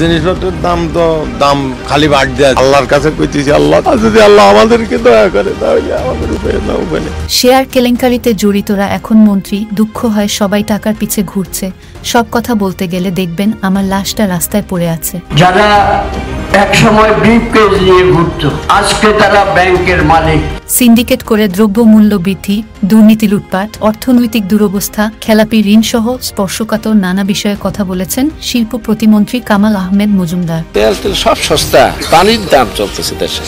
জিনিসপত্রের দাম খালি বাড় দেয়। আল্লাহর কাছে কইতেছি, আল্লাহ যদি আল্লাহ আমাদেরকে দয়া করে তাহলে আমাদের উপায় নেই। শেয়ার কেলেঙ্কারিতে জড়িতরা এখন মন্ত্রী। দুঃখ হয় সবাই টাকার পিছে ঘুরছে। সব কথা বলতে গেলে দেখবেন আমার লাশটা রাস্তায় পড়ে আছে। যারা একসময় ব্রিফকেস নিয়ে ঘুরতো, আজকে তারা ব্যাংকের মালিক। সিন্ডিকেট করে দ্রব্যমূল্য বৃদ্ধি, দুর্নীতি, লুটপাট, অর্থনৈতিক দুরবস্থা, খেলাপি ঋণ সহ স্পর্শকাতর নানা বিষয়ে কথা বলেছেন শিল্প প্রতিমন্ত্রী কামাল আহমেদ মজুমদার। তেল সব সস্তা, পানির দাম চলতেছে দেশে,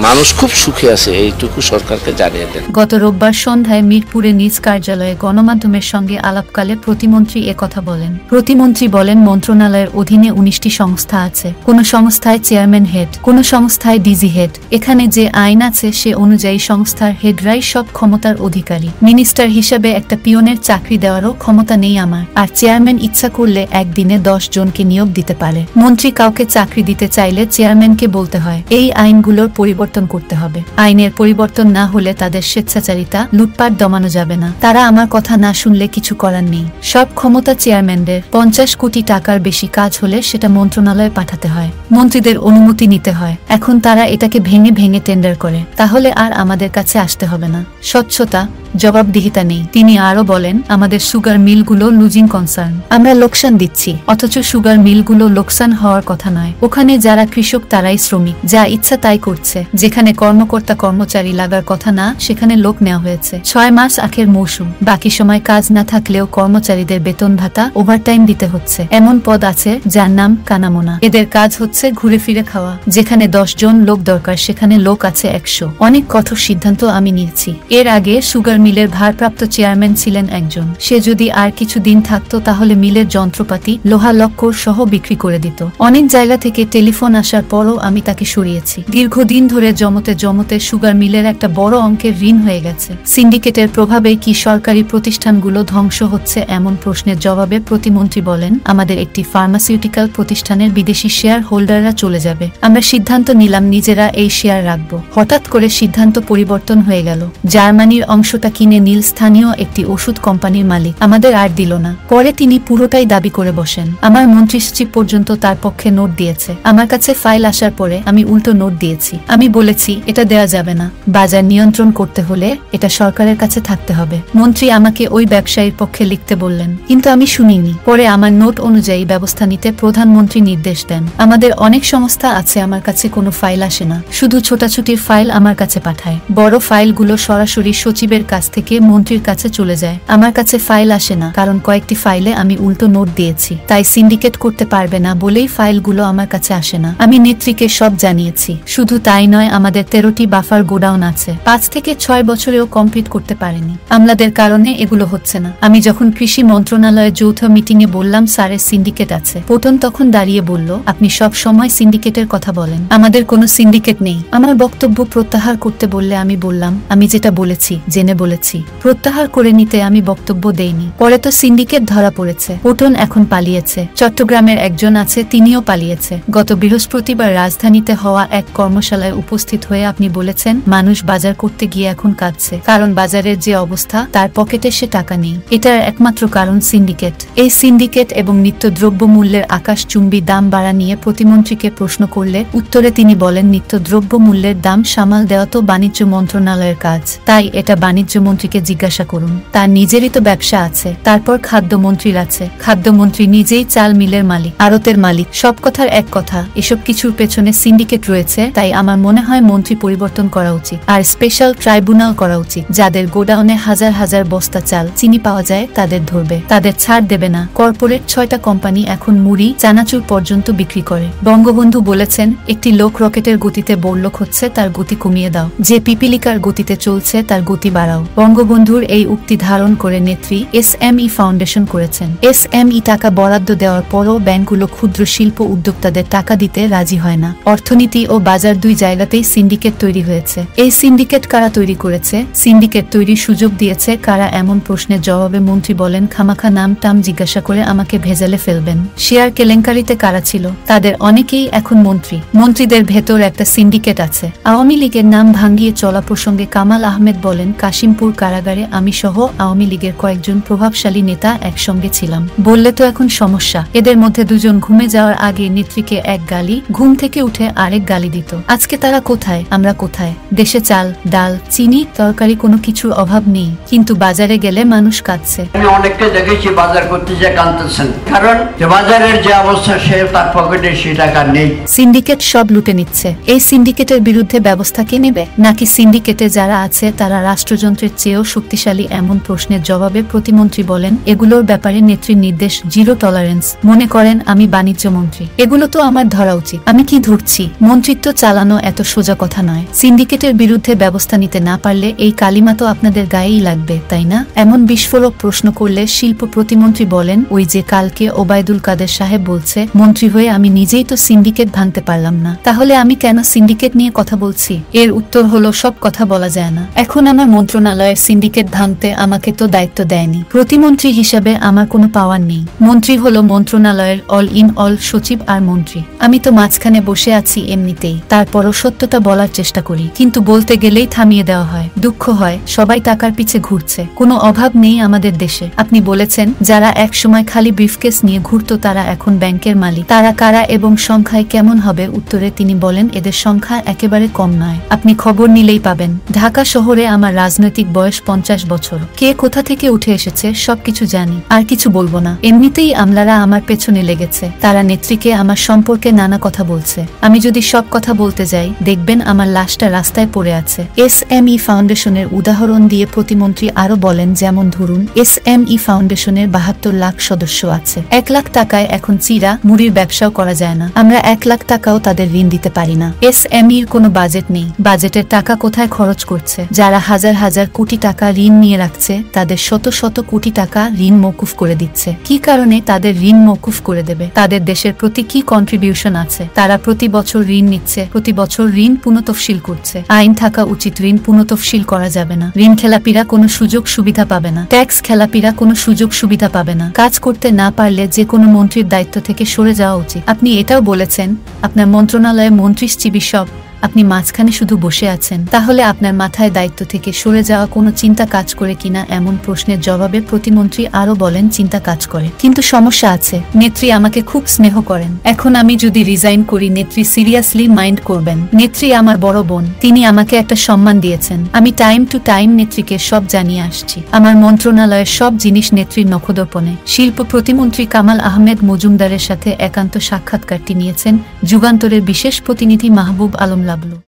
মানুষ খুব সুখে আছে, এইটুকু সরকারকে জানিয়ে দেন। গত রোববার সন্ধ্যায় মিরপুরে নিজ কার্যালয়ে গণমাধ্যমের সঙ্গে আলাপকালে প্রতিমন্ত্রী কথা বলেন। প্রতিমন্ত্রী বলেন, মন্ত্রণালয়ের অধীনে 19টি সংস্থা আছে। কোন সংস্থায় চেয়ারম্যান হেড, কোন সংস্থায় ডিজি হেড। এখানে যে আইন আছে সে অনুযায়ী সংস্থার হেডরাই সব ক্ষমতার অধিকারী। মিনিস্টার হিসাবে একটা পিয়নের চাকরি দেওয়ারও ক্ষমতা নেই আমার। আর চেয়ারম্যান ইচ্ছা করলে একদিনে 10 জনকে নিয়োগ দিতে পারে। মন্ত্রী কাউকে চাকরি দিতে চাইলে চেয়ারম্যানকে বলতে হয় এই আইনগুলোর পরিবর্তন করতে হবে। আইনের পরিবর্তন না হলে তাদের স্বেচ্ছাচারিতা, লুটপাট দমানো যাবে না। তারা আমার কথা না শুনলে কিছু করার নেই। সব ক্ষমতা চেয়ারম্যানদের। 50 কোটি টাকার বেশি কাজ হলে সেটা মন্ত্রণালয়ে পাঠাতে হয়, মন্ত্রীদের অনুমতি নিতে হয়। এখন তারা এটাকে ভেঙে ভেঙে টেন্ডার করে। তাহলে আর আমাদের কাছে আসতে হবে না। স্বচ্ছতা, জবাবদিহিতা নেই। তিনি আরো বলেন, আমাদের সুগার মিলগুলো লুজিং কনসার্ন। আমরা লোকসান দিচ্ছি, অথচ সুগার মিলগুলো লোকসান হওয়ার কথা নয়। ওখানে যারা কৃষক তারাই শ্রমিক, যা ইচ্ছা তাই করছে। যেখানে কর্মকর্তা কর্মচারী লাগার কথা না সেখানে লোক নেওয়া হয়েছে। 6 মাস আখের মৌসুম, বাকি সময় কাজ না থাকলেও কর্মচারীদের বেতন ভাতা, ওভারটাইম দিতে হচ্ছে। এমন পদ আছে যার নাম কানামোনা। এদের কাজ হচ্ছে ঘুরে ফিরে খাওয়া। যেখানে 10 জন লোক দরকার সেখানে লোক আছে 100। অনেক কঠোর সিদ্ধান্ত আমি নিয়েছি। এর আগে সুগার মিলের ভারপ্রাপ্ত চেয়ারম্যান ছিলেন একজন। সে যদি আর কিছু দিন থাকতো তাহলে মিলের যন্ত্রপাতি, লোহা লক্কর সহ বিক্রি করে দিত। অনেক জায়গা থেকে টেলিফোন আসার পরও আমি তাকে সরিয়েছি। দীর্ঘদিন ধরে জমতে সুগার মিলের একটা বড় অঙ্কের ঋণ হয়ে গেছে। সিন্ডিকেটের প্রভাবে কি সরকারি প্রতিষ্ঠানগুলো ধ্বংস হচ্ছে, এমন প্রশ্নের জবাবে প্রতিমন্ত্রী বলেন, আমাদের একটি ফার্মাসিউটিক্যাল প্রতিষ্ঠানের বিদেশি শেয়ার হোল্ডাররা চলে যাবে। আমরা সিদ্ধান্ত নিলাম নিজেরা এই শেয়ার রাখবো। হঠাৎ করে সিদ্ধান্ত পরিবর্তন হয়ে গেল। জার্মানির অংশটা কিনে নীল স্থানীয় একটি ওষুধ কোম্পানির মালিক। আমাদের আর দিল না। পরে তিনি পুরোটাই দাবি করে বসেন। আমার মন্ত্রী সচিব পর্যন্ত তার পক্ষে নোট দিয়েছে। আমার কাছে ফাইল আসার পরে আমি উল্টো নোট দিয়েছি। আমি বলেছি এটা দেয়া যাবে না। বাজার নিয়ন্ত্রণ করতে হলে এটা সরকারের কাছে থাকতে হবে। মন্ত্রী আমাকে ওই ব্যবসায়ীর পক্ষে লিখতে বললেন, কিন্তু আমি শুনিনি। পরে আমার নোট অনুযায়ী ব্যবস্থা নিতে প্রধানমন্ত্রী নির্দেশ দেন। আমাদের অনেক সংস্থা আছে, আমার কাছে কোনো ফাইল আসে না, শুধু ছোটাছুটির ফাইল আমার কাছে পাঠায়। বড় ফাইলগুলো সরাসরি সচিবের কাছ থেকে মন্ত্রীর কাছে চলে যায়। আমার কাছে ফাইল আসে না কারণ কয়েকটি ফাইলে আমি উল্টো নোট দিয়েছি। তাই সিন্ডিকেট করতে পারবে না বলেই ফাইলগুলো আমার কাছে আসে না। আমি নেত্রীকে সব জানিয়েছি। শুধু তাই নয়, আমাদের 13টি বাফার গোডাউন আছে। 5 থেকে 6 বছরেও কমপ্লিট করতে পারেনি। আমলাদের কারণে এগুলো হচ্ছে না। আমি যখন কৃষি মন্ত্রণালয়ের যৌথ মিটিং এ বললাম স্যারের সিন্ডিকেট আছে, পটন তখন দাঁড়িয়ে বলল, আপনি সব সময় সিন্ডিকেটের কথা বলেন, আমাদের কোনো সিন্ডিকেট নেই। আমার বক্তব্য প্রত্যাহার করতে বললে আমি বললাম, আমি যেটা বলেছি জেনে বলেছি। প্রত্যাহার করে নিতে আমি বক্তব্য দেইনি। পরে তো সিন্ডিকেট ধরা পড়েছে। পটন এখন পালিয়েছে। চট্টগ্রামের একজন আছে, তিনিও পালিয়েছে। গত বৃহস্পতিবার রাজধানীতে হওয়া এক কর্মশালায় উপস্থিত হয়ে আপনি বলেছেন, মানুষ বাজার করতে গিয়ে এখন কাঁদছে, কারণ বাজারের যে অবস্থা তার পকেটে সে টাকা নেই। এটার একমাত্র কারণ সিন্ডিকেট। এই সিন্ডিকেট এবং নিত্য দ্রব্যমূল্যের আকাশচুম্বী দাম বাড়া নিয়ে প্রতিমন্ত্রীকে প্রশ্ন করলে উত্তরে তিনি বলেন, নিত্য দ্রব্যমূল্যের দাম সামাল দেওয়া তো বাণিজ্য মন্ত্রণালয়ের কাজ, তাই এটা বাণিজ্য মন্ত্রীকে জিজ্ঞাসা করুন। তার নিজেরই তো ব্যবসা আছে। তারপর খাদ্যমন্ত্রীর আছে। খাদ্যমন্ত্রী নিজেই চাল মিলের মালিক, আড়তের মালিক। সব কথার এক কথা, এসব কিছুর পেছনে সিন্ডিকেট রয়েছে। তাই আমার মনে হয় মন্ত্রী পরিবর্তন করা উচিত, আর স্পেশাল ট্রাইব্যুনাল করা উচিত। যাদের গোডাউনে হাজার হাজার বস্তা চাল, চিনি পাওয়া যায় তাদের ধরবে, তাদের ছাড় দেবে না। কর্পোরেট 6টা কোম্পানি এখন মুড়ি, চানাচুর পর্যন্ত বিক্রি করে। বঙ্গবন্ধু বলেছেন, একটি লোক রকেটের গতিতে বড়লোক হচ্ছে, তার গতি কমিয়ে দাও। যে পিপিলিকার গতিতে চলছে তার গতি বাড়াও। বঙ্গবন্ধুর এই উক্তি ধারণ করে নেত্রী SME ফাউন্ডেশন করেছেন। SME টাকা বরাদ্দ দেওয়ার পরও ব্যাংকগুলো ক্ষুদ্র শিল্প উদ্যোক্তাদের টাকা দিতে রাজি হয় না। অর্থনীতি ও বাজার দুই জায়গাতেই সিন্ডিকেট তৈরি হয়েছে। এই সিন্ডিকেট কারা তৈরি করেছে? সিন্ডিকেট তৈরির সুযোগ দিয়েছে কারা? এমন প্রশ্নের জবাবে মন্ত্রী বলেন, খামাখা নাম টাম জিজ্ঞাসা করে আমাকে ভেজালে ফেলবেন। শেয়ার কেলেঙ্কারিতে কারা ছিল? তাদের অনেকেই এখন মন্ত্রী। মন্ত্রীদের ভেতর একটা সিন্ডিকেট আছে। আওয়ামী লীগের নাম ভাঙ্গিয়ে চলা প্রসঙ্গে কামাল আহমেদ বলেন, কাশিম রংপুর কারাগারে আমি সহ আওয়ামী লীগের কয়েকজন প্রভাবশালী নেতা একসঙ্গে ছিলাম। বললে তো এখন সমস্যা। এদের মধ্যে দুজন ঘুমে যাওয়ার আগে নেত্রীকে এক গালি, ঘুম থেকে উঠে আরেক গালি দিত। আজকে তারা কোথায়, আমরা কোথায়? দেশে চাল, ডাল, চিনি, তরকারি কোনো কিছুর অভাব নেই, কিন্তু বাজারে গেলে মানুষ কাঁদছে। আমি অনেককে দেখেছি বাজার করতে যে কাঁদতেছেন, কারণ যে বাজারের যে অবস্থা, সে তার পকেটে সে টাকা নেই। সিন্ডিকেট সব লুটে নিচ্ছে। এই সিন্ডিকেটের বিরুদ্ধে ব্যবস্থা কে নেবে? নাকি সিন্ডিকেটে যারা আছে তারা রাষ্ট্রযন্ত্রের চেয়েও শক্তিশালী? এমন প্রশ্নের জবাবে প্রতিমন্ত্রী বলেন, এগুলোর ব্যাপারে নেত্রীর নির্দেশ জিরো টলারেন্স। মনে করেন আমি বাণিজ্য মন্ত্রী, এগুলো তো আমার ধরা উচিত। আমি কি ধরছি? মন্ত্রিত্ব চালানো এত সোজা কথা নয়। সিন্ডিকেটের বিরুদ্ধে ব্যবস্থা নিতে না পারলে এই কালিমা তো আপনাদের গায়েই লাগবে, তাই না? এমন বিস্ফোরক প্রশ্ন করলে শিল্প প্রতিমন্ত্রী বলেন, ওই যে কালকে ওবায়দুল কাদের সাহেব বলছে, মন্ত্রী হয়ে আমি নিজেই তো সিন্ডিকেট ভাঙতে পারলাম না, তাহলে আমি কেন সিন্ডিকেট নিয়ে কথা বলছি? এর উত্তর হলো, সব কথা বলা যায় না। এখন আমার মন্ত্রণালয়ের সিন্ডিকেট ভাঙতে আমাকে তো দায়িত্ব দেয়নি। প্রতিমন্ত্রী হিসাবে আমার কোনো পাওয়ার নেই। মন্ত্রী হলো মন্ত্রণালয়ের অল ইন অল সচিব আর মন্ত্রী। আমি তো মাঝখানে বসে আছি এমনিতেই। তারপরও সত্যতা বলার চেষ্টা করি, কিন্তু বলতে গেলেই থামিয়ে দেওয়া হয়। দুঃখ হয়, সবাই টাকার পিছে ঘুরছে, কোনো অভাব নেই আমাদের দেশে। আপনি বলেছেন যারা এক সময় খালি ব্রিফকেস নিয়ে ঘুরতো তারা এখন ব্যাংকের মালিক। তারা কারা এবং সংখ্যায় কেমন হবে? উত্তরে তিনি বলেন, এদের সংখ্যা একেবারে কম নয়। আপনি খবর নিলেই পাবেন। ঢাকা শহরে আমার রাজনৈতিক বয়স 50 বছর। কে কোথা থেকে উঠে এসেছে সবকিছু জানি। আর কিছু বলবো না। এমনিতেই আমলারা আমার পেছনে লেগেছে। তারা নেত্রীকে আমার সম্পর্কে নানা কথা বলছে। আমি যদি সব কথা বলতে যাই, দেখবেন আমার লাশটা রাস্তায় পড়ে আছে। SME ফাউন্ডেশনের উদাহরণ দিয়ে প্রতিমন্ত্রী আরো বলেন, যেমন ধরুন SME ফাউন্ডেশনের 72 লাখ সদস্য আছে। 1 লাখ টাকায় এখন চিরা মুড়ির ব্যবসাও করা যায় না। আমরা 1 লাখ টাকাও তাদের ঋণ দিতে পারি না। SMEর কোনো বাজেট নেই। বাজেটের টাকা কোথায় খরচ করছে? যারা হাজার হাজার কোটি টাকা ঋণ নিয়ে রাখছে তাদের শত শত কোটি টাকা ঋণ মওকুফ করে দিচ্ছে। কি কারণে তাদের ঋণ মওকুফ করে দেবে? তাদের দেশের প্রতি কি কন্ট্রিবিউশন আছে? তারা প্রতি বছর ঋণ নিচ্ছে, প্রতি বছর ঋণ পুনঃতফসিল করছে। আইন থাকা উচিত, ঋণ পুনঃতফসিল করা যাবে না। ঋণ খেলাপিরা কোনো সুযোগ সুবিধা পাবে না। ট্যাক্স খেলাপিরা কোনো সুযোগ সুবিধা পাবে না। কাজ করতে না পারলে যে কোনো মন্ত্রীর দায়িত্ব থেকে সরে যাওয়া উচিত। আপনি এটাও বলেছেন আপনার মন্ত্রণালয়ে মন্ত্রী চিবি সব, আপনি মাঝখানে শুধু বসে আছেন। তাহলে আপনার মাথায় দায়িত্ব থেকে সরে যাওয়া কোনো চিন্তা কাজ করে কিনা? এমন প্রশ্নের জবাবে প্রতিমন্ত্রী আরো বলেন, চিন্তা কাজ করে, কিন্তু সমস্যা আছে। নেত্রী আমাকে খুব স্নেহ করেন। এখন আমি যদি রিজাইন করি, নেত্রী সিরিয়াসলি মাইন্ড করবেন? নেত্রী আমার বড় বোন, তিনি আমাকে একটা সম্মান দিয়েছেন। আমি টাইম টু টাইম নেত্রীকে সব জানিয়ে আসছি। আমার মন্ত্রণালয়ের সব জিনিস নেত্রীর নখদর্পণে। শিল্প প্রতিমন্ত্রী কামাল আহমেদ মজুমদারের সাথে একান্ত সাক্ষাৎকারটি নিয়েছেন যুগান্তরের বিশেষ প্রতিনিধি মাহবুব আলম লাবলু।